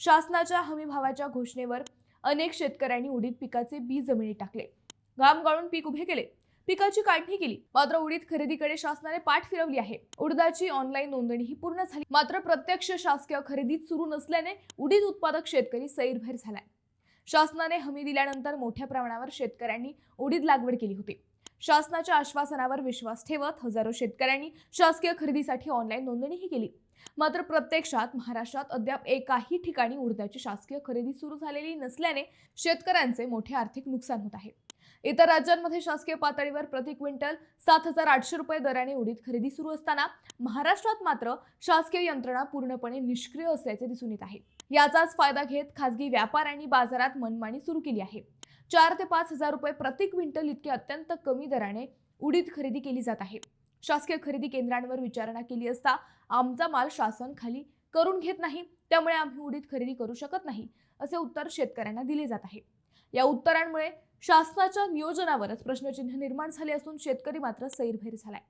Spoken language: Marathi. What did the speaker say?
शासनाच्या हमी भावाच्या घोषणेवर अनेक शेतकऱ्यांनी उडीद पिकाचे बी जमिनीत टाकले, घाम गाळून पीक उभे केले, पिकाची काढणी केली. मात्र उडीद खरेदीकडे शासनाने पाठ फिरवली आहे. उडदाची ऑनलाईन नोंदणी ही पूर्ण झाली, मात्र प्रत्यक्ष शासकीय खरेदी सुरू नसल्याने उडीद उत्पादक शेतकरी सैरभैर झालाय. शासनाने हमी दिल्यानंतर मोठ्या प्रमाणावर शेतकऱ्यांनी उडीद लागवड केली होती. शासनाच्या आश्वासनावर विश्वास ठेवत हजारो शेतकऱ्यांनी शासकीय खरेदीसाठी ऑनलाईन नोंदणीही केली. मात्र प्रत्यक्षात महाराष्ट्रात अद्याप एकाही ठिकाणी उडदाची शासकीय खरेदी सुरू झालेली नसल्याने शेतकऱ्यांचे मोठे आर्थिक नुकसान होत आहे. इतर राज्यांमध्ये शासकीय पातळीवर प्रति क्विंटल 7,800 रुपये दराने उडीद खरेदी सुरू असताना महाराष्ट्रात मात्र शासकीय यंत्रणा पूर्णपणे निष्क्रिय असल्याचे दिसून येत आहे. याचाच फायदा घेत खासगी व्यापाऱ्यांनी बाजारात मनमानी सुरू केली आहे. 4 ते 5,000 रुपये प्रति क्विंटल इतके अत्यंत कमी दराने उडीद खरेदी केली जात आहे. शासकीय खरेदी केंद्रांवर विचारणा केली असता आमचा माल शासन खाली करून घेत नाही, त्यामुळे आम्ही उडीद खरेदी करू शकत नाही, असे उत्तर शेतकऱ्यांना दिले जात आहे. या उत्तरांमुळे शासनाच्या नियोजनावरच प्रश्नचिन्ह निर्माण झाले असून शेतकरी मात्र सैरभैर झालाय.